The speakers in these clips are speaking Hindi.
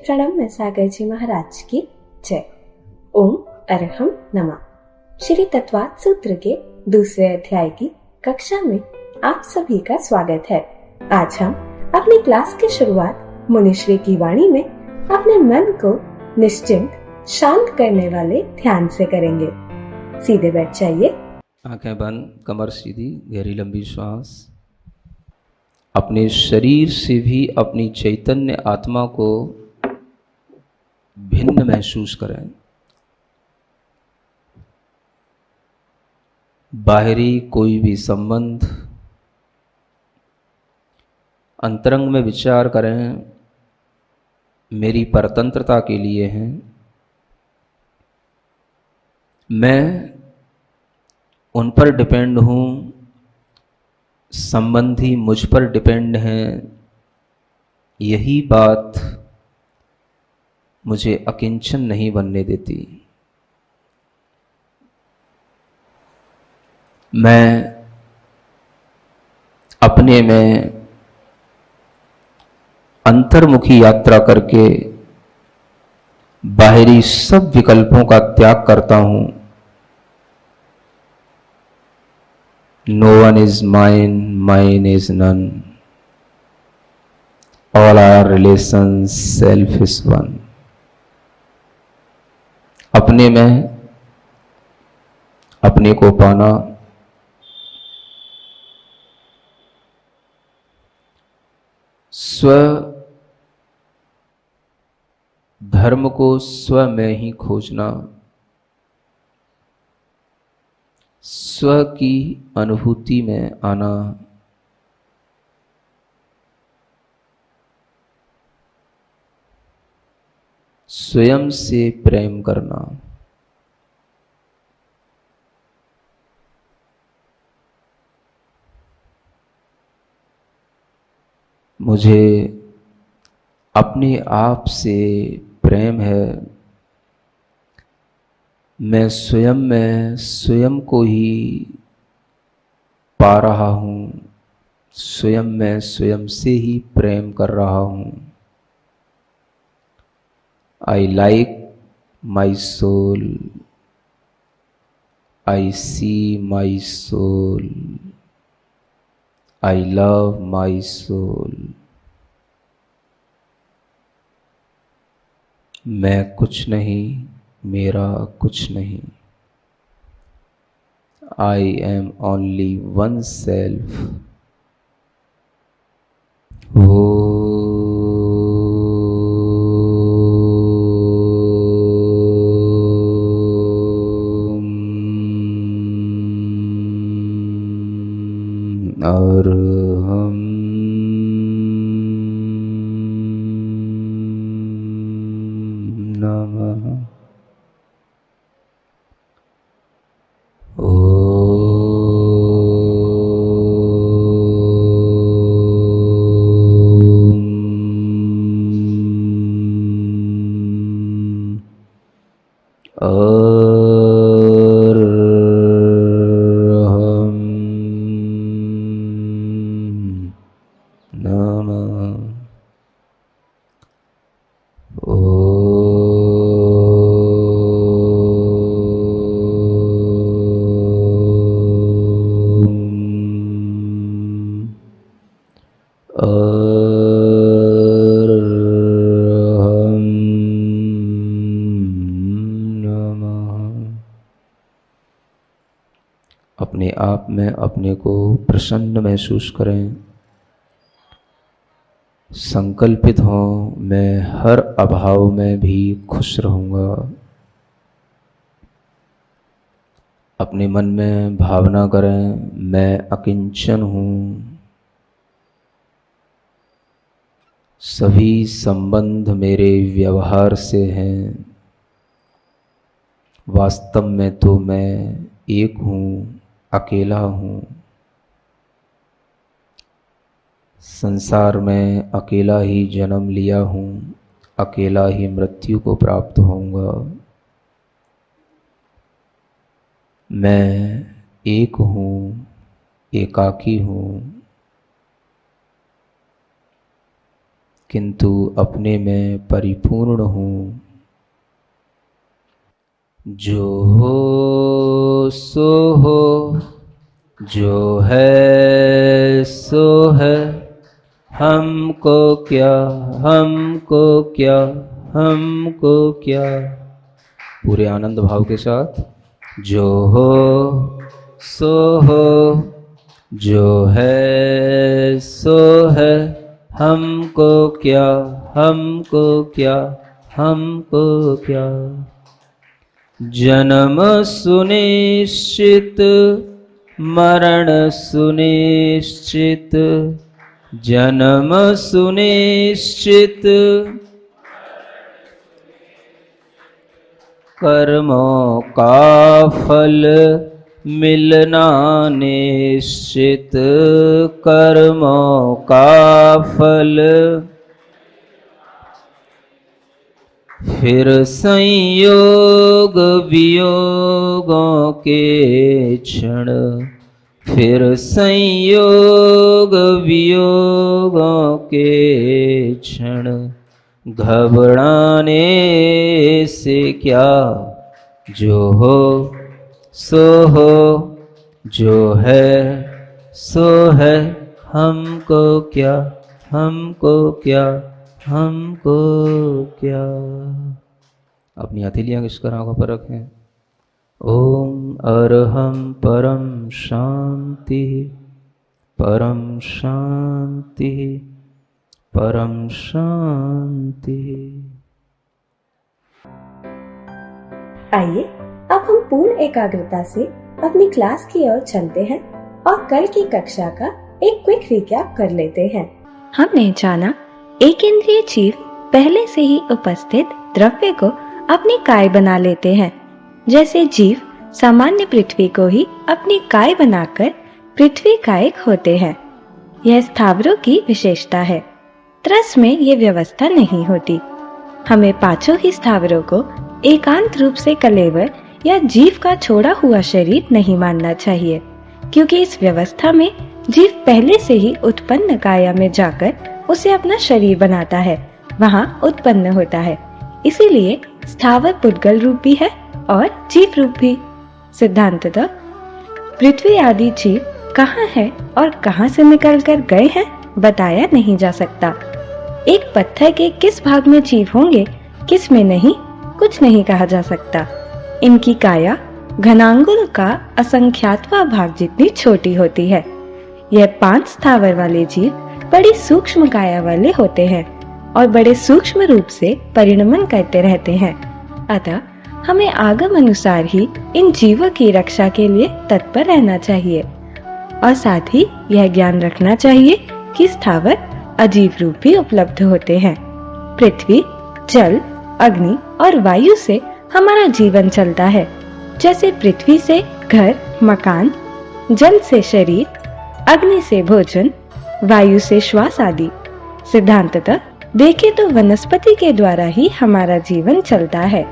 प्रणम में सागर जी महाराज की जय। ओम अरहम नमः। श्री तत्वात् सूत्र के दूसरे अध्याय की कक्षा में आप सभी का स्वागत है। आज हम अपनी क्लास की शुरुआत मुनिश्री की वाणी में अपने मन को निश्चिंत शांत करने वाले ध्यान से करेंगे। सीधे बैठ जाइए, आंखें बंद, कमर सीधी, गहरी लंबी श्वास। अपने शरीर से भी अपनी चैतन्य आत्मा को भिन्न महसूस करें। बाहरी कोई भी संबंध, अंतरंग में विचार करें, मेरी परतंत्रता के लिए हैं। मैं उन पर डिपेंड हूँ, संबंधी मुझ पर डिपेंड हैं। यही बात मुझे अकिंचन नहीं बनने देती। मैं अपने में अंतर्मुखी यात्रा करके बाहरी सब विकल्पों का त्याग करता हूँ। No one is mine, mine is none. All our relations, self is one. अपने में अपने को पाना, स्व धर्म को स्व में ही खोजना, स्व की अनुभूति में आना, स्वयं से प्रेम करना। मुझे अपने आप से प्रेम है। मैं स्वयं में स्वयं को ही पा रहा हूँ, स्वयं में स्वयं से ही प्रेम कर रहा हूँ। I like my soul, I see my soul, I love my soul. मैं कुछ नहीं, मेरा कुछ नहीं। I am only one self. और हम नमः। अपने आप में अपने को प्रसन्न महसूस करें। संकल्पित हो, मैं हर अभाव में भी खुश रहूँगा। अपने मन में भावना करें, मैं अकिंचन हूँ। सभी संबंध मेरे व्यवहार से हैं। वास्तव में तो मैं एक हूँ, अकेला हूँ। संसार में अकेला ही जन्म लिया हूँ, अकेला ही मृत्यु को प्राप्त होऊंगा। मैं एक हूँ, एकाकी हूँ। किंतु अपने में परिपूर्ण हूँ। जो हो सो हो, जो है सो है, हमको क्या, हमको क्या, हमको क्या। पूरे आनंद भाव के साथ। जो हो सो हो, जो है सो है, हमको क्या, हमको क्या, हमको क्या। जन्म सुनिश्चित, मरण सुनिश्चित, जन्म सुनिश्चित, कर्मों का फल मिलना निश्चित, कर्मों का फल। फिर संयोग वियोगों के क्षण, फिर संयोग वियोगों के क्षण, घबराने से क्या। जो हो सो हो, जो है सो है, हमको क्या, हमको क्या, हमको क्या। अपनी हथेलियां किसकर आंखों पर रखें। ओम अरहम परम शांति, परम शांति, परम शांति। आइए अब हम पूर्ण एकाग्रता से अपनी क्लास की ओर चलते हैं और कल की कक्षा का एक क्विक रिकैप कर लेते हैं। हमने जाना एक इंद्रिय जीव पहले से ही उपस्थित द्रव्य को अपनी काय बना लेते हैं। जैसे जीव सामान्य पृथ्वी को ही अपनी काय बनाकर पृथ्वी कायक होते हैं। यह स्थावरों की विशेषता है। त्रस में ये व्यवस्था नहीं होती। हमें पांचों ही स्थावरों को एकांत रूप से कलेवर या जीव का छोड़ा हुआ शरीर नहीं मानना चाहिए, क्योंकि इस व्यवस्था में जीव पहले से ही उत्पन्न काया में जाकर उसे अपना शरीर बनाता है, वहाँ उत्पन्न होता है। इसीलिए स्थावर पुद्गल रूप भी है और जीव रूप भी। सिद्धांततः पृथ्वी आदि जीव कहाँ है और कहाँ से निकल कर गए हैं बताया नहीं जा सकता। एक पत्थर के किस भाग में जीव होंगे, किस में नहीं, कुछ नहीं कहा जा सकता। इनकी काया घनांगुल का असंख्यातवां भाग जितनी छोटी होती है। यह 5 स्थावर वाले जीव बड़ी सूक्ष्म काया वाले होते हैं और बड़े सूक्ष्म रूप से परिणमन करते रहते हैं। अतः हमें आगम अनुसार ही इन जीवों की रक्षा के लिए तत्पर रहना चाहिए और साथ ही यह ज्ञान रखना चाहिए कि स्थावर अजीव रूप भी उपलब्ध होते हैं। पृथ्वी, जल, अग्नि और वायु से हमारा जीवन चलता है। जैसे पृथ्वी से घर मकान, जल से शरीर, अग्नि से भोजन, वायु से श्वास आदि। सिद्धांततः देखे तो वनस्पति के द्वारा ही हमारा जीवन चलता है।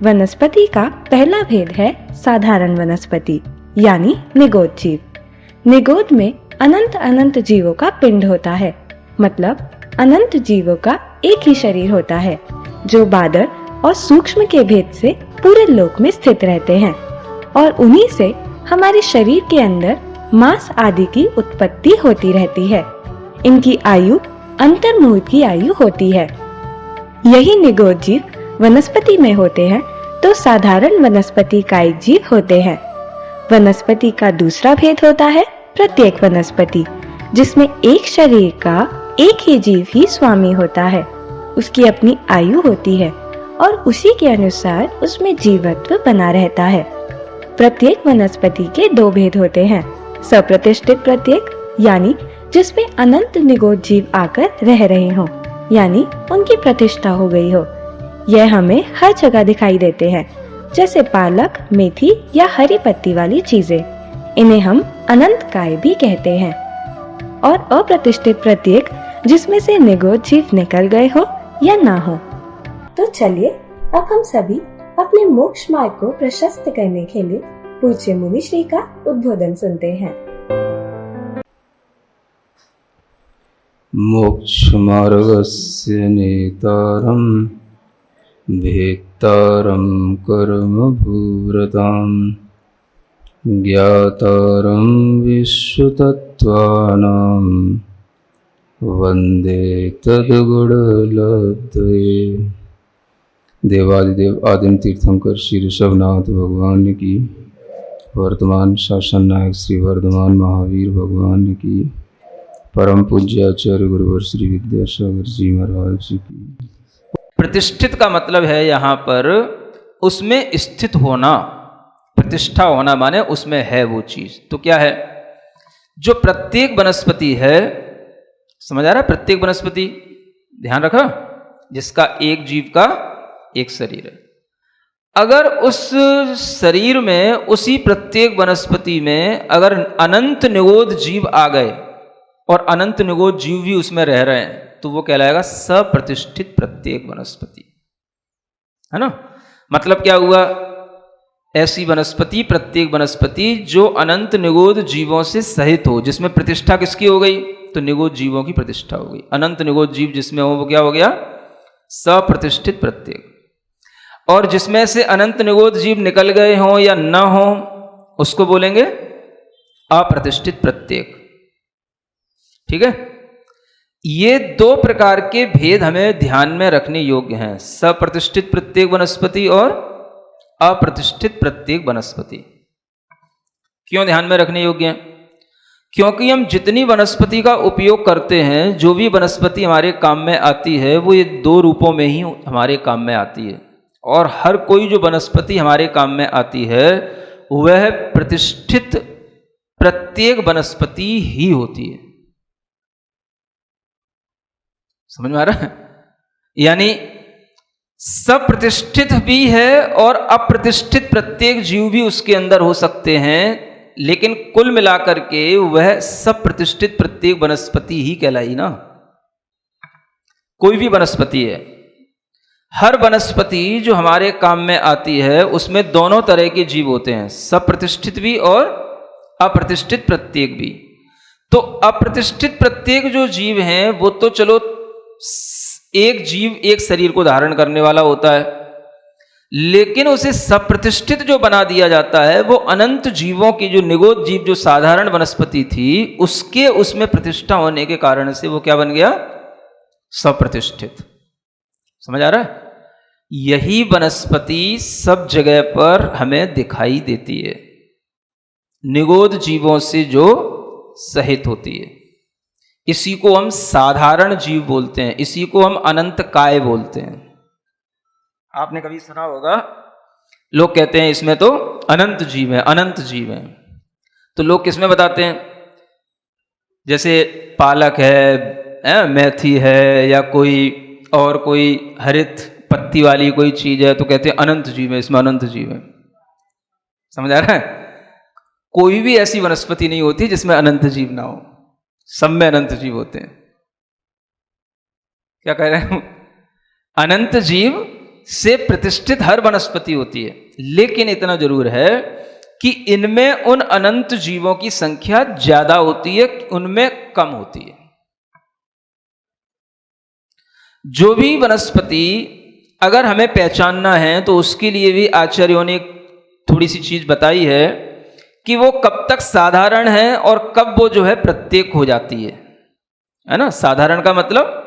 वनस्पति का पहला भेद है साधारण वनस्पति यानी निगोद जीव। निगोद में अनंत अनंत जीवों का पिंड होता है, मतलब अनंत जीवों का एक ही शरीर होता है, जो बादल और सूक्ष्म के भेद से पूरे लोक में स्थित रहते हैं और उन्हीं से हमारे शरीर के अंदर मांस आदि की उत्पत्ति होती रहती है। इनकी आयु अंतर्मुहूर्त की आयु होती है। यही निगोद जीव वनस्पति में होते हैं तो साधारण वनस्पति कायिक जीव होते हैं। वनस्पति का दूसरा भेद होता है प्रत्येक वनस्पति, जिसमें एक शरीर का एक ही जीव ही स्वामी होता है। उसकी अपनी आयु होती है और उसी के अनुसार उसमें जीवत्व बना रहता है। प्रत्येक वनस्पति के 2 भेद होते हैं। सप्रतिष्ठित प्रत्येक यानी जिसमें अनंत निगोद जीव आकर रह रहे हों, यानी उनकी प्रतिष्ठा हो गई हो। यह हमें हर जगह दिखाई देते हैं, जैसे पालक, मेथी या हरी पत्ती वाली चीजें। इन्हें हम अनंत काय भी कहते हैं। और अप्रतिष्ठित प्रत्येक जिसमें से निगोद जीव निकल गए हो या ना हो। तो चलिए अब हम सभी अपने मोक्ष मार्ग को प्रशस्त करने के लिए पूज्य मुनि श्री का उद्बोधन सुनते हैं। मोक्षमार्गस्य नेतारं भेत्तारं कर्मभूरतां ज्ञातारं विश्वतत्त्वानां वन्दे तद्गुणलब्धये। देवादिदेव आदिम तीर्थंकर श्री ऋषभनाथ भगवान की, वर्तमान शासन नायक श्री वर्धमान महावीर भगवान की, परम पूज्य आचार्य गुरुवर श्री विद्यासागर जी महाराज जी की। प्रतिष्ठित का मतलब है यहाँ पर उसमें स्थित होना, प्रतिष्ठा होना माने उसमें है वो चीज। तो क्या है? जो प्रत्येक वनस्पति है, समझ आ रहा है? प्रत्येक वनस्पति, ध्यान रखा, जिसका एक जीव का एक शरीर है। अगर उस शरीर में, उसी प्रत्येक वनस्पति में अगर अनंत निगोद जीव आ गए और अनंत निगोद जीव भी उसमें रह रहे हैं, तो वो कहलाएगा सप्रतिष्ठित प्रत्येक वनस्पति, है ना? मतलब क्या हुआ? ऐसी वनस्पति, प्रत्येक वनस्पति जो अनंत निगोद जीवों से सहित हो, जिसमें प्रतिष्ठा किसकी हो गई? तो निगोद जीवों की प्रतिष्ठा हो गई। अनंत निगोद जीव जिसमें हो वो क्या हो गया? सप्रतिष्ठित प्रत्येक। और जिसमें से अनंत निगोद जीव निकल गए हों या न हो, उसको बोलेंगे अप्रतिष्ठित प्रत्येक। ठीक है? ये दो प्रकार के भेद हमें ध्यान में रखने योग्य हैं, सप्रतिष्ठित प्रत्येक वनस्पति और अप्रतिष्ठित प्रत्येक वनस्पति। क्यों ध्यान में रखने योग्य हैं? क्योंकि हम जितनी वनस्पति का उपयोग करते हैं, जो भी वनस्पति हमारे काम में आती है, वो ये दो रूपों में ही हमारे काम में आती है। और हर कोई जो वनस्पति हमारे काम में आती है वह प्रतिष्ठित प्रत्येक वनस्पति ही होती है। समझ में आ रहा है? यानी सब प्रतिष्ठित भी है और अप्रतिष्ठित प्रत्येक जीव भी उसके अंदर हो सकते हैं, लेकिन कुल मिलाकर के वह सब प्रतिष्ठित प्रत्येक वनस्पति ही कहलाई ना। कोई भी वनस्पति है, हर वनस्पति जो हमारे काम में आती है उसमें दोनों तरह के जीव होते हैं, सब प्रतिष्ठित भी और अप्रतिष्ठित प्रत्येक भी। तो अप्रतिष्ठित प्रत्येक जो जीव हैं वो तो चलो एक जीव एक शरीर को धारण करने वाला होता है, लेकिन उसे सप्रतिष्ठित जो बना दिया जाता है वो अनंत जीवों की, जो निगोद जीव जो साधारण वनस्पति थी उसके उसमें प्रतिष्ठा होने के कारण से वो क्या बन गया? सप्रतिष्ठित। समझ आ रहा है? यही वनस्पति सब जगह पर हमें दिखाई देती है, निगोद जीवों से जो सहित होती है। इसी को हम साधारण जीव बोलते हैं, इसी को हम अनंत काय बोलते हैं। आपने कभी सुना होगा लोग कहते हैं इसमें तो अनंत जीव है, अनंत जीव है। तो लोग किसमें बताते हैं? जैसे पालक है, मेथी है, या कोई और कोई हरित पत्ती वाली कोई चीज है, तो कहते हैं अनंत जीव है, इसमें अनंत जीव है। समझ आ रहा है? कोई भी ऐसी वनस्पति नहीं होती जिसमें अनंत जीव ना हो, सब में अनंत जीव होते हैं। क्या कह रहे हैं? अनंत जीव से प्रतिष्ठित हर वनस्पति होती है, लेकिन इतना जरूर है कि इनमें उन अनंत जीवों की संख्या ज्यादा होती है, उनमें कम होती है। जो भी वनस्पति अगर हमें पहचानना है तो उसके लिए भी आचार्यों ने थोड़ी सी चीज बताई है कि वो कब तक साधारण है और कब वो जो है प्रत्येक हो जाती है ना? साधारण का मतलब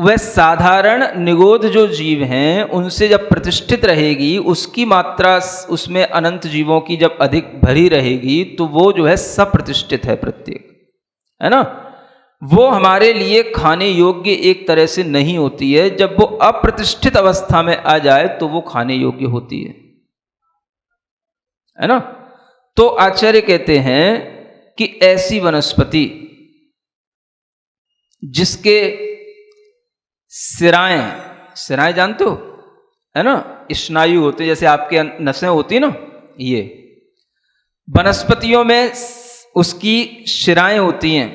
वह साधारण निगोद जो जीव हैं उनसे जब प्रतिष्ठित रहेगी, उसकी मात्रा उसमें अनंत जीवों की जब अधिक भरी रहेगी, तो वो जो है सप्रतिष्ठित है प्रत्येक, है ना? वो हमारे लिए खाने योग्य एक तरह से नहीं होती है। जब वो अप्रतिष्ठित अवस्था में आ जाए तो वो खाने योग्य होती है ना? तो आचार्य कहते हैं कि ऐसी वनस्पति जिसके सिराएं जानते हो, है ना? स्नायु होते, जैसे आपके नसें होती ना, ये वनस्पतियों में उसकी शिराएं होती हैं,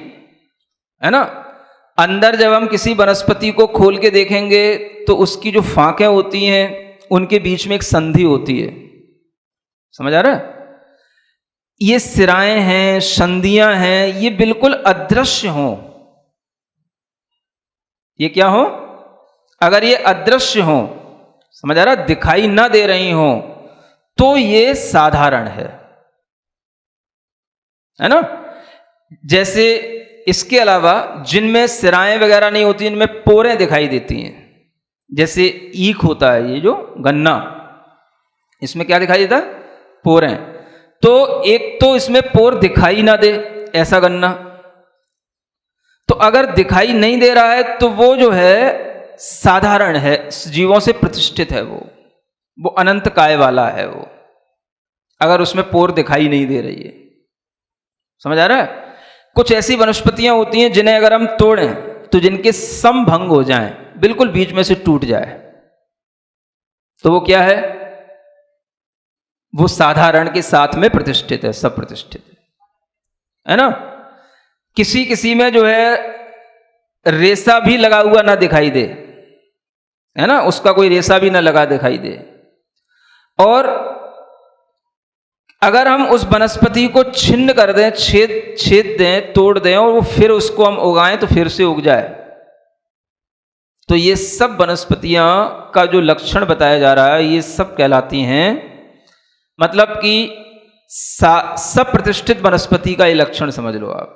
है ना? अंदर जब हम किसी वनस्पति को खोल के देखेंगे तो उसकी जो फांकें होती हैं उनके बीच में एक संधि होती है। समझ आ रहा है? ये सिराएं हैं, संधियां हैं, ये बिल्कुल अदृश्य हों, ये क्या हो? अगर ये अदृश्य हो, समझ आ रहा, दिखाई ना दे रही हो, तो ये साधारण है ना। जैसे इसके अलावा जिनमें सिराएं वगैरह नहीं होती, इनमें पोरें दिखाई देती हैं। जैसे ईख होता है, ये जो गन्ना, इसमें क्या दिखाई देता है? पोरें। तो एक तो इसमें पोर दिखाई ना दे, ऐसा गन्ना। तो अगर दिखाई नहीं दे रहा है तो वो जो है साधारण है, जीवों से प्रतिष्ठित है, वो अनंत काय वाला है वो, अगर उसमें पोर दिखाई नहीं दे रही है। समझ आ रहा है? कुछ ऐसी वनस्पतियां होती हैं जिन्हें अगर हम तोड़ें तो जिनके समभंग हो जाएं, बिल्कुल बीच में से टूट जाए, तो वो क्या है? वो साधारण के साथ में प्रतिष्ठित है, सब प्रतिष्ठित है ना। किसी किसी में जो है रेशा भी लगा हुआ ना दिखाई दे, है ना, उसका कोई रेशा भी ना लगा दिखाई दे। और अगर हम उस वनस्पति को छिन्न कर दें, छेद दें, तोड़ दें, और वो फिर उसको हम उगाएं तो फिर से उग जाए, तो ये सब वनस्पतियां का जो लक्षण बताया जा रहा है, ये सब कहलाती हैं, मतलब कि सब प्रतिष्ठित वनस्पति का ये लक्षण समझ लो आप।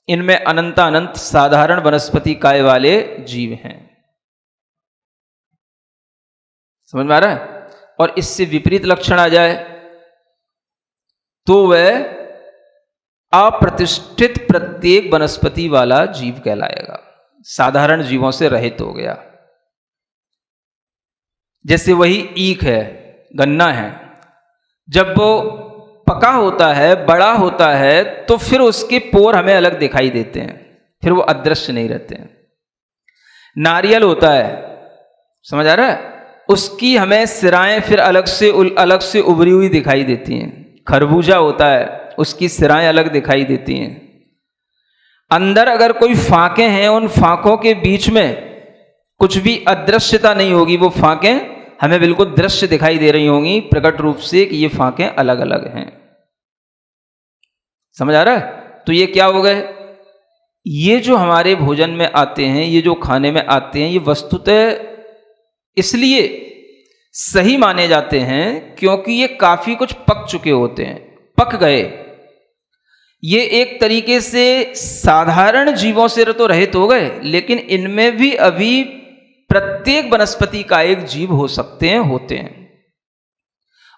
इनमें अनंत अनंत साधारण वनस्पति काय वाले जीव हैं। समझ में आ रहा है? और इससे विपरीत लक्षण आ जाए तो वह अप्रतिष्ठित प्रत्येक वनस्पति वाला जीव कहलाएगा, साधारण जीवों से रहित हो गया। जैसे वही ईख है, गन्ना है, जब वो पका होता है, बड़ा होता है, तो फिर उसके पोर हमें अलग दिखाई देते हैं, फिर वो अदृश्य नहीं रहते हैं। नारियल होता है, समझ आ रहा है, उसकी हमें सिराएं फिर अलग से उभरी हुई दिखाई देती हैं। खरबूजा होता है, उसकी सिराएं अलग दिखाई देती हैं। अंदर अगर कोई फांके हैं, उन फांकों के बीच में कुछ भी अदृश्यता नहीं होगी, वो फांकें हमें बिल्कुल दृश्य दिखाई दे रही होंगी प्रकट रूप से कि ये फांकें अलग अलग हैं। समझ आ रहा है? तो ये क्या हो गए? ये जो हमारे भोजन में आते हैं, ये जो खाने में आते हैं, ये वस्तुतः इसलिए सही माने जाते हैं क्योंकि ये काफी कुछ पक चुके होते हैं, पक गए। ये एक तरीके से साधारण जीवों से तो रहित हो गए, लेकिन इनमें भी अभी प्रत्येक वनस्पति का एक जीव हो सकते हैं, होते हैं।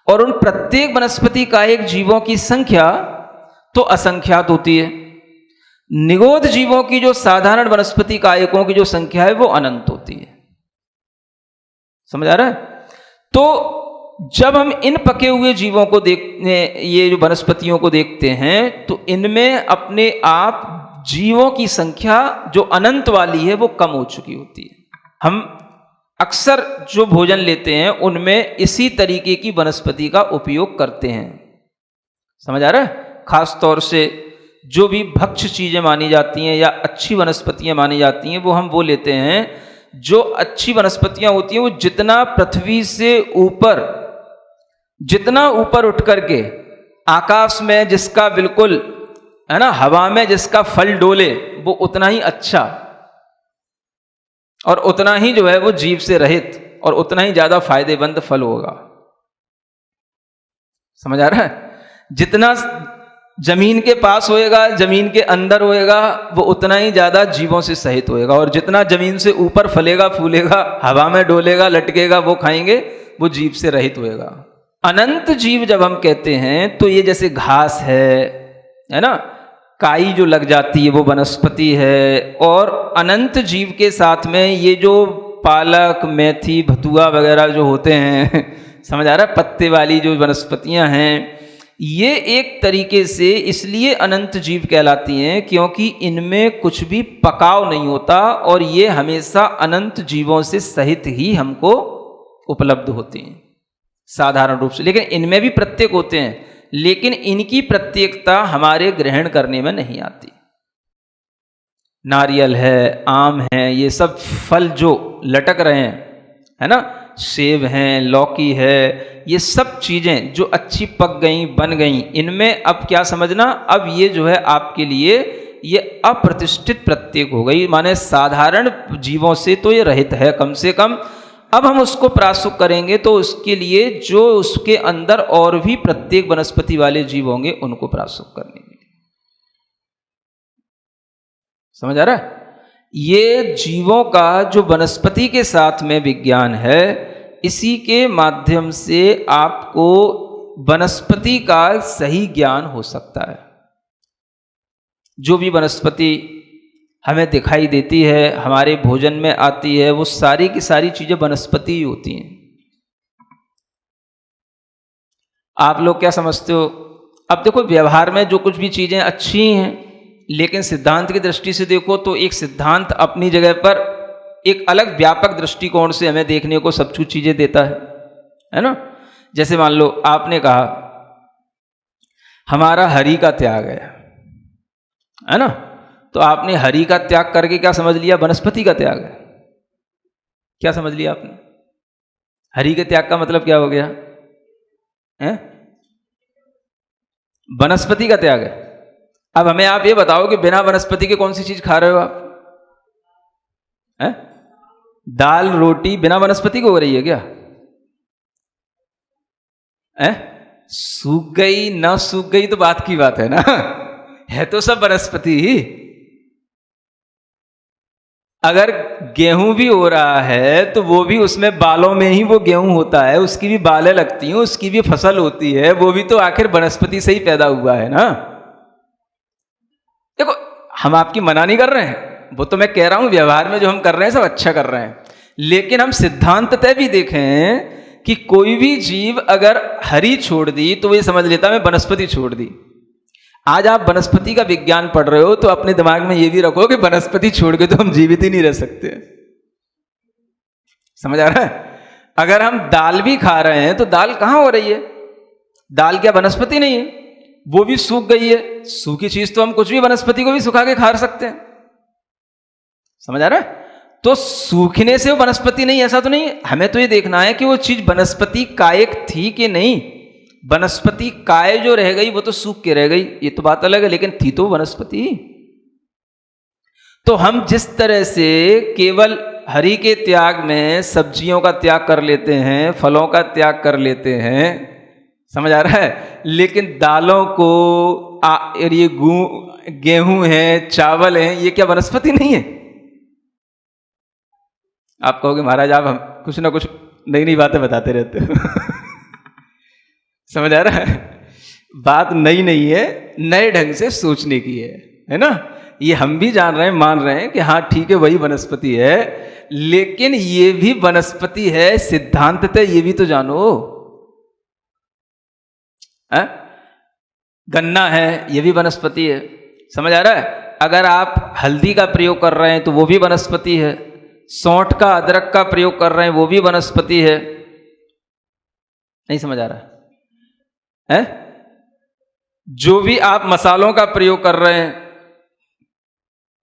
और उन प्रत्येक वनस्पति का एक जीवों की संख्या तो असंख्यात होती है। निगोद जीवों की, जो साधारण वनस्पति कायकों की जो संख्या है, वो अनंत होती है। समझ आ रहा है? तो जब हम इन पके हुए जीवों को देखते, ये जो वनस्पतियों को देखते हैं, तो इनमें अपने आप जीवों की संख्या जो अनंत वाली है वो कम हो चुकी होती है। हम अक्सर जो भोजन लेते हैं उनमें इसी तरीके की वनस्पति का उपयोग करते हैं। समझ आ रहा है? खास तौर से जो भी भक्ष्य चीजें मानी जाती हैं या अच्छी वनस्पतियां मानी जाती हैं, वो हम वो लेते हैं। जो अच्छी वनस्पतियां होती हैं वो जितना पृथ्वी से ऊपर, जितना ऊपर उठ करके आकाश में जिसका बिल्कुल, है ना, हवा में जिसका फल डोले, वो उतना ही अच्छा और उतना ही जो है वो जीव से रहित और उतना ही ज्यादा फायदेमंद फल होगा। समझ आ रहा है? जितना जमीन के पास होएगा, जमीन के अंदर होएगा, वो उतना ही ज्यादा जीवों से सहित होएगा। और जितना जमीन से ऊपर फलेगा, फूलेगा, हवा में डोलेगा, लटकेगा, वो खाएंगे, वो जीव से रहित होएगा। अनंत जीव जब हम कहते हैं तो ये जैसे घास है ना, काई जो लग जाती है वो वनस्पति है। और अनंत जीव के साथ में ये जो पालक, मेथी, भतुआ वगैरह जो होते हैं, समझ आ रहा है, पत्ते वाली जो वनस्पतियां हैं, ये एक तरीके से इसलिए अनंत जीव कहलाती हैं क्योंकि इनमें कुछ भी पकाव नहीं होता और ये हमेशा अनंत जीवों से सहित ही हमको उपलब्ध होती हैं साधारण रूप से। लेकिन इनमें भी प्रत्येक होते हैं, लेकिन इनकी प्रत्येकता हमारे ग्रहण करने में नहीं आती। नारियल है, आम है, ये सब फल जो लटक रहे हैं, है ना, सेब हैं, लौकी है, ये सब चीजें जो अच्छी पक गई, बन गई, इनमें अब क्या समझना, अब ये जो है आपके लिए ये अप्रतिष्ठित प्रत्येक हो गई, माने साधारण जीवों से तो ये रहित है कम से कम। अब हम उसको प्रासुक करेंगे तो उसके लिए जो उसके अंदर और भी प्रत्येक वनस्पति वाले जीव होंगे उनको प्रासुक करने के लिए। समझ आ रहा है? ये जीवों का जो वनस्पति के साथ में विज्ञान है, इसी के माध्यम से आपको वनस्पति का सही ज्ञान हो सकता है। जो भी वनस्पति हमें दिखाई देती है, हमारे भोजन में आती है, वो सारी की सारी चीजें वनस्पति ही होती हैं। आप लोग क्या समझते हो? अब देखो, व्यवहार में जो कुछ भी चीजें अच्छी हैं, लेकिन सिद्धांत की दृष्टि से देखो तो एक सिद्धांत अपनी जगह पर एक अलग व्यापक दृष्टिकोण से हमें देखने को सब कुछ चीजें देता है ना। जैसे मान लो आपने कहा हमारा हरि का त्याग है ना, तो आपने हरि का त्याग करके क्या समझ लिया? वनस्पति का त्याग है। क्या समझ लिया आपने? हरि के त्याग का मतलब क्या हो गया? वनस्पति का त्याग है। अब हमें आप ये बताओ कि बिना वनस्पति के कौन सी चीज खा रहे हो आप? दाल रोटी बिना वनस्पति को हो रही है क्या? सूख गई ना सूख गई तो बात की बात है ना, है तो सब वनस्पति ही। अगर गेहूं भी हो रहा है तो वो भी उसमें बालों में ही वो गेहूं होता है, उसकी भी बालें लगती हैं, उसकी भी फसल होती है, वो भी तो आखिर वनस्पति से ही पैदा हुआ है ना। देखो, हम आपकी मना नहीं कर रहे हैं, वो तो मैं कह रहा हूं व्यवहार में जो हम कर रहे हैं सब अच्छा कर रहे हैं, लेकिन हम सिद्धांततः भी देखें कि कोई भी जीव अगर हरि छोड़ दी तो ये समझ लेता मैं वनस्पति छोड़ दी। आज आप वनस्पति का विज्ञान पढ़ रहे हो तो अपने दिमाग में ये भी रखो कि वनस्पति छोड़ के तो हम जीवित ही नहीं रह सकते। समझ आ रहा है? अगर हम दाल भी खा रहे हैं तो दाल कहां हो रही है? दाल क्या वनस्पति नहीं है? वो भी सूख गई है। सूखी चीज तो हम कुछ भी वनस्पति को भी सुखा के खा सकते हैं। समझ आ रहा है? तो सूखने से वो वनस्पति नहीं, ऐसा तो नहीं। हमें तो ये देखना है कि वो चीज वनस्पति कायक थी कि नहीं। वनस्पति काय जो रह गई वो तो सूख के रह गई, ये तो बात अलग है, लेकिन थी तो वनस्पति। तो हम जिस तरह से केवल हरि के त्याग में सब्जियों का त्याग कर लेते हैं, फलों का त्याग कर लेते हैं, समझ आ रहा है, लेकिन दालों को ये गेहूं है, चावल है, ये क्या वनस्पति नहीं है? आप कहोगे महाराज आप हम कुछ ना कुछ नई नई बातें बताते रहते हो। समझ आ रहा है? बात नई नहीं है, नए ढंग से सोचने की है ना। ये हम भी जान रहे हैं, मान रहे हैं कि हाँ ठीक है वही वनस्पति है, लेकिन ये भी वनस्पति है सिद्धांततः, ये भी तो जानो। गन्ना है, ये भी वनस्पति है। समझ आ रहा है? अगर आप हल्दी का प्रयोग कर रहे हैं तो वो भी वनस्पति है। सौंठ का, अदरक का प्रयोग कर रहे हैं वो भी वनस्पति है। नहीं समझ आ रहा है? जो भी आप मसालों का प्रयोग कर रहे हैं,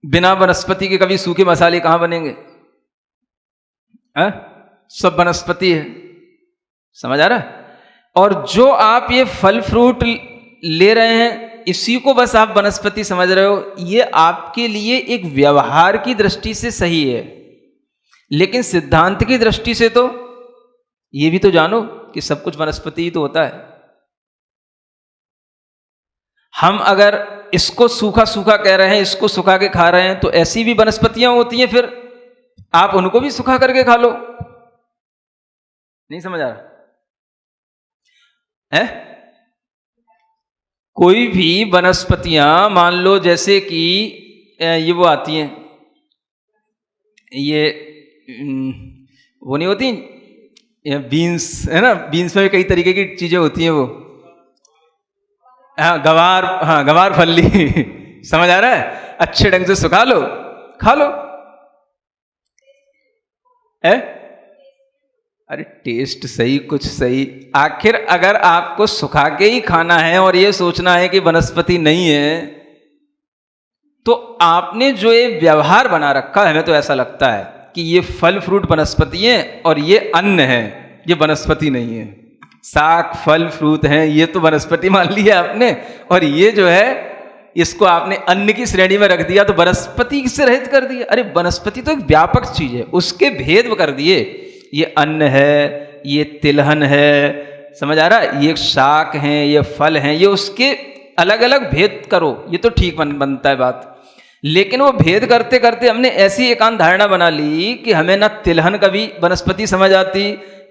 बिना वनस्पति के कभी सूखे मसाले कहां बनेंगे? सब वनस्पति है। समझ आ रहा है? और जो आप ये फल फ्रूट ले रहे हैं, इसी को बस आप वनस्पति समझ रहे हो। ये आपके लिए एक व्यवहार की दृष्टि से सही है, लेकिन सिद्धांत की दृष्टि से तो ये भी तो जानो कि सब कुछ वनस्पति ही तो होता है। हम अगर इसको सूखा सूखा कह रहे हैं, इसको सुखा के खा रहे हैं, तो ऐसी भी वनस्पतियां होती हैं, फिर आप उनको भी सुखा करके खा लो। नहीं समझ आ रहा है? कोई भी वनस्पतियां मान लो जैसे कि ये वो आती हैं, ये वो नहीं होती बीन्स, है ना, बीन्स में भी कई तरीके की चीजें होती हैं वो। हाँ गवार फल्ली। समझ आ रहा है? अच्छे ढंग से सुखा लो, खा लो। अरे टेस्ट सही, कुछ सही। आखिर अगर आपको सुखा के ही खाना है और ये सोचना है कि वनस्पति नहीं है, तो आपने जो ये व्यवहार बना रखा है, हमें तो ऐसा लगता है कि ये फल फ्रूट वनस्पति है और ये अन्न है, ये वनस्पति नहीं है। साग फल फ्रूट हैं, ये तो वनस्पति मान लिया आपने, और ये जो है इसको आपने अन्न की श्रेणी में रख दिया तो वनस्पति से रहित कर दिया। अरे वनस्पति तो एक व्यापक चीज है, उसके भेद कर दिए। ये अन्न है, ये तिलहन है, समझ आ रहा है, ये शाक हैं, ये फल हैं, ये उसके अलग अलग भेद करो, ये तो ठीक बनता है बात। लेकिन वो भेद करते करते हमने ऐसी एकांत धारणा बना ली कि हमें ना तिलहन कभी वनस्पति समझ आती,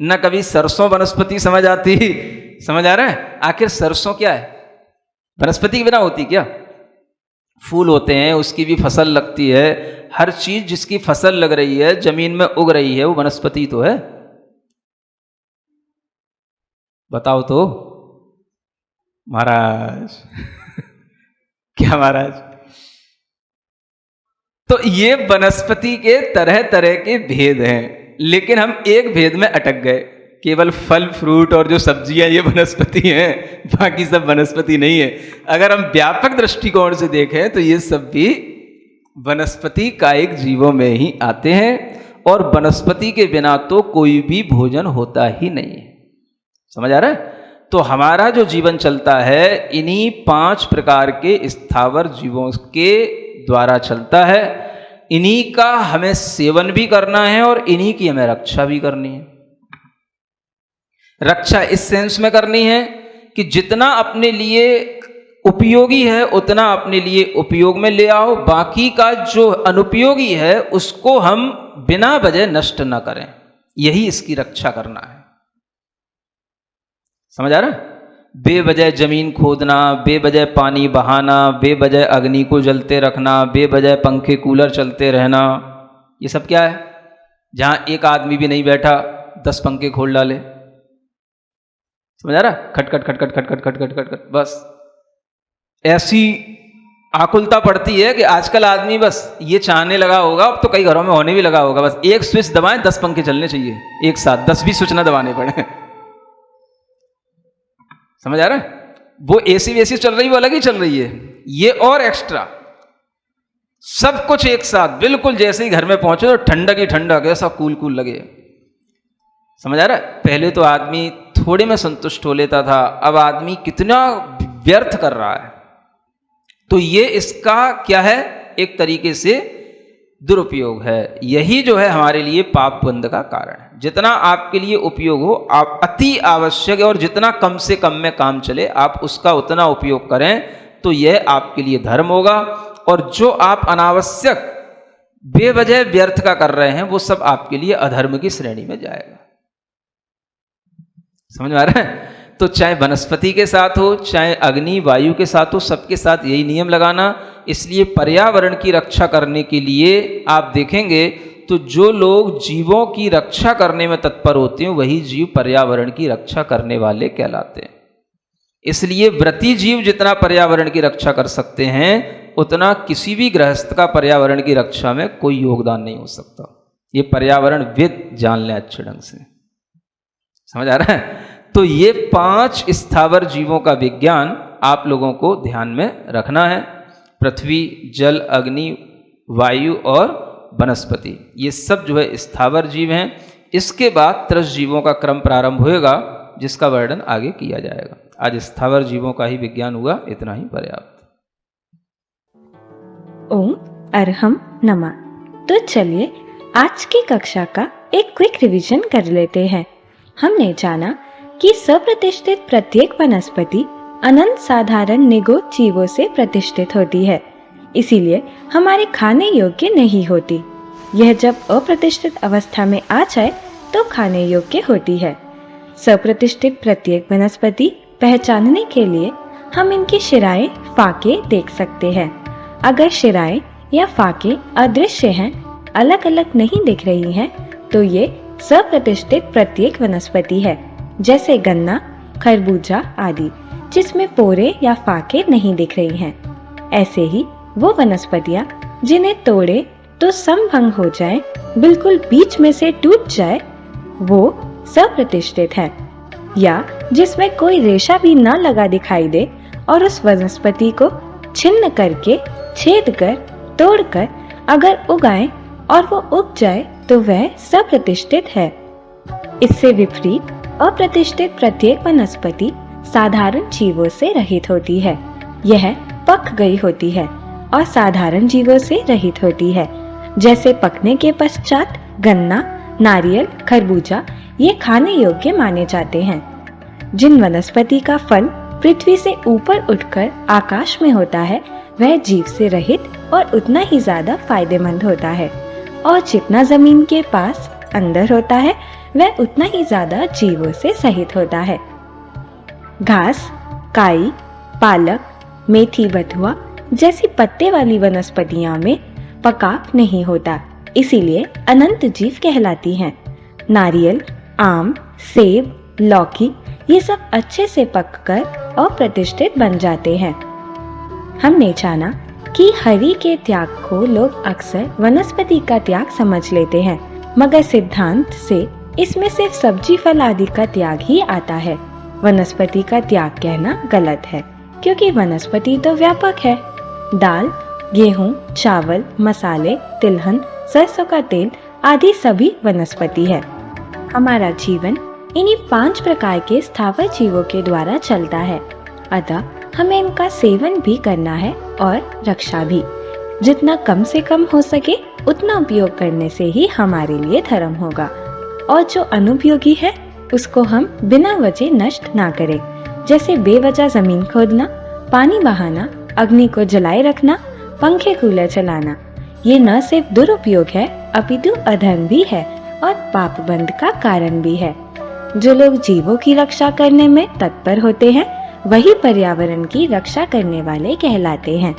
ना कभी सरसों वनस्पति समझ आती। समझ आ रहा है? आखिर सरसों क्या है? वनस्पति के बिना होती क्या? फूल होते हैं, उसकी भी फसल लगती है, हर चीज जिसकी फसल लग रही है, जमीन में उग रही है, वो वनस्पति तो है। बताओ तो महाराज। क्या महाराज? तो ये वनस्पति के तरह तरह के भेद हैं, लेकिन हम एक भेद में अटक गए, केवल फल फ्रूट और जो सब्जियां ये वनस्पति हैं, बाकी सब वनस्पति नहीं है। अगर हम व्यापक दृष्टिकोण से देखें तो ये सब भी वनस्पति कायिक जीवों में ही आते हैं, और वनस्पति के बिना तो कोई भी भोजन होता ही नहीं है। समझ आ रहा है? तो हमारा जो जीवन चलता है इन्हीं 5 प्रकार के स्थावर जीवों के द्वारा चलता है। इन्हीं का हमें सेवन भी करना है और इन्हीं की हमें रक्षा भी करनी है। रक्षा इस सेंस में करनी है कि जितना अपने लिए उपयोगी है उतना अपने लिए उपयोग में ले आओ, बाकी का जो अनुपयोगी है उसको हम बिना वजह नष्ट ना करें। यही इसकी रक्षा करना है। समझ आ रहा है? बेवजह जमीन खोदना, बेवजह पानी बहाना, बेवजह अग्नि को जलते रखना, बेवजह पंखे कूलर चलते रहना, ये सब क्या है? जहां एक आदमी भी नहीं बैठा 10 पंखे खोल डाले। समझ आ रहा? खटखट खटखट खटखट खटखट खटखट। बस ऐसी आकुलता पड़ती है कि आजकल आदमी बस ये चाहने लगा होगा, अब तो कई घरों में होने भी लगा होगा, बस एक स्विच दबाएं 10 पंखे चलने चाहिए एक साथ, 10 भी स्विच ना दबाने पड़े। समझ आ रहा है? वो एसी वेसी चल रही, वो अलग ही चल रही है, ये और एक्स्ट्रा सब कुछ एक साथ, बिल्कुल जैसे ही घर में पहुंचे तो ठंडक ही ठंडक, ऐसा कूल कूल लगे। समझ आ रहा है? पहले तो आदमी थोड़े में संतुष्ट हो लेता था, अब आदमी कितना व्यर्थ कर रहा है। तो ये इसका क्या है? एक तरीके से दुरुपयोग है। यही जो है हमारे लिए पाप बंध का कारण है। जितना आपके लिए उपयोग हो, आप अति आवश्यक है, और जितना कम से कम में काम चले आप उसका उतना उपयोग करें, तो यह आपके लिए धर्म होगा। और जो आप अनावश्यक बेवजह व्यर्थ का कर रहे हैं वो सब आपके लिए अधर्म की श्रेणी में जाएगा। समझ में आ रहा है? तो चाहे वनस्पति के साथ हो, चाहे अग्नि वायु के साथ हो, सबके साथ यही नियम लगाना। इसलिए पर्यावरण की रक्षा करने के लिए आप देखेंगे तो जो लोग जीवों की रक्षा करने में तत्पर होते हैं वही जीव पर्यावरण की रक्षा करने वाले कहलाते हैं। इसलिए व्रती जीव जितना पर्यावरण की रक्षा कर सकते हैं उतना किसी भी गृहस्थ का पर्यावरण की रक्षा में कोई योगदान नहीं हो सकता। ये पर्यावरण विद जान लें अच्छे ढंग से। समझ आ रहा है? तो ये 5 स्थावर जीवों का विज्ञान आप लोगों को ध्यान में रखना है। पृथ्वी, जल, अग्नि, वायु और वनस्पति, ये सब जो है स्थावर जीव हैं। इसके बाद त्रस जीवों का क्रम प्रारंभ होएगा जिसका वर्णन आगे किया जाएगा। आज स्थावर जीवों का ही विज्ञान हुआ, इतना ही पर्याप्त। ओम अरहम नमः। तो चलिए आज की कक्षा का एक क्विक रिवीजन कर लेते हैं। हमने जाना कि सप्रतिष्ठित प्रत्येक वनस्पति अनंत साधारण निगोद जीवों से प्रतिष्ठित होती है, इसीलिए हमारे खाने योग्य नहीं होती। यह जब अप्रतिष्ठित अवस्था में आ जाए तो खाने योग्य होती है। सप्रतिष्ठित प्रत्येक वनस्पति पहचानने के लिए हम इनकी शिराएं, फाके देख सकते हैं। अगर शिराएं या फाके अदृश्य हैं, अलग अलग नहीं दिख रही हैं, तो ये सप्रतिष्ठित प्रत्येक वनस्पति है, जैसे गन्ना, खरबूजा आदि, जिसमें पोरे या फाके नहीं दिख रही हैं। ऐसे ही वो वनस्पतियां जिन्हें तोड़े तो समभंग हो जाए, बिल्कुल बीच में से टूट जाए, वो सप्रतिष्ठित है। या जिसमें कोई रेशा भी ना लगा दिखाई दे और उस वनस्पति को छिन्न करके, छेद कर, तोड़कर अगर उगाए और वो उग जाए तो वह सप्रतिष्ठित है। इससे विपरीत अप्रतिष्ठित प्रत्येक वनस्पति साधारण जीवों से रहित होती है। यह पक गई होती है और साधारण जीवों से रहित होती है। जैसे पकने के पश्चात गन्ना, नारियल, खरबूजा ये खाने योग्य माने जाते हैं। जिन वनस्पति का फल पृथ्वी से ऊपर उठकर आकाश में होता है वह जीव से रहित और उतना ही ज्यादा फायदेमंद होता है, और जितना जमीन के पास अंदर होता है वह उतना ही ज्यादा जीवों से सहित होता है। घास, काई, पालक, मेथी, बथुआ जैसी पत्ते वाली वनस्पतियां में पकाव नहीं होता, इसीलिए अनंत जीव कहलाती हैं। नारियल, आम, सेब, लौकी ये सब अच्छे से पककर अप्रतिष्ठित बन जाते हैं। हमने जाना कि हरि के त्याग को लोग अक्सर वनस्पति का त्याग समझ लेते हैं, मगर सिद्धांत से इसमें सिर्फ सब्जी फल आदि का त्याग ही आता है। वनस्पति का त्याग कहना गलत है, क्योंकि वनस्पति तो व्यापक है। दाल, गेहूं, चावल, मसाले, तिलहन, सरसों का तेल आदि सभी वनस्पति है। हमारा जीवन इन्हीं 5 प्रकार के स्थावर जीवों के द्वारा चलता है, अतः हमें इनका सेवन भी करना है और रक्षा भी। जितना कम से कम हो सके उतना उपयोग करने से ही हमारे लिए धर्म होगा, और जो अनुपयोगी है उसको हम बिना वजह नष्ट ना करें। जैसे बेवजह जमीन खोदना, पानी बहाना, अग्नि को जलाए रखना, पंखे कूलर चलाना, ये न सिर्फ दुरुपयोग है अपितु अधर्म भी है और पाप बंध का कारण भी है। जो लोग जीवों की रक्षा करने में तत्पर होते हैं वही पर्यावरण की रक्षा करने वाले कहलाते हैं।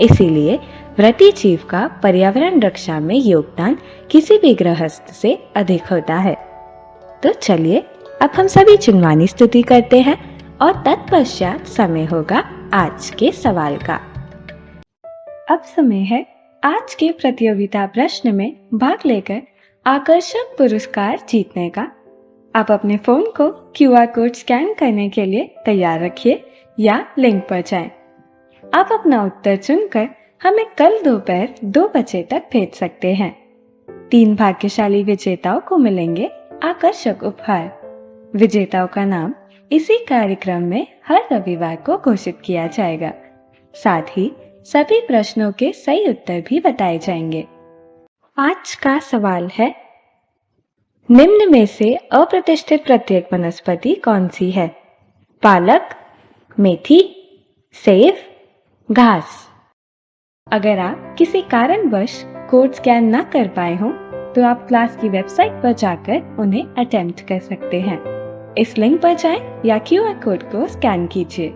इसीलिए व्रती जीव का पर्यावरण रक्षा में योगदान किसी भी गृहस्थ से अधिक होता है। तो चलिए अब हम सभी चिन्वानी स्तुति करते हैं और तत्पश्चात समय होगा आज के सवाल का। अब समय है आज के प्रतियोगिता प्रश्न में भाग लेकर आकर्षक पुरस्कार जीतने का। आप अपने फोन को QR कोड स्कैन करने के लिए तैयार रखिए या लिंक पर जाएं। आप अपना उत्तर चुनकर हमें कल दोपहर 2 बजे तक भेज सकते हैं। 3 भाग्यशाली विजेताओं को मिलेंगे आकर्षक उपहार। विजेताओं का नाम इसी कार्यक्रम में हर रविवार को घोषित किया जाएगा। साथ ही सभी प्रश्नों के सही उत्तर भी बताए जाएंगे। आज का सवाल है, निम्न में से अप्रतिष्ठित प्रत्येक वनस्पति कौन सी है? पालक, मेथी, सेब, घास। अगर आप किसी कारणवश कोड स्कैन ना कर पाए हों तो आप क्लास की वेबसाइट पर जाकर उन्हें अटेम्प्ट कर सकते हैं। इस लिंक पर जाएं या QR कोड को स्कैन कीजिए।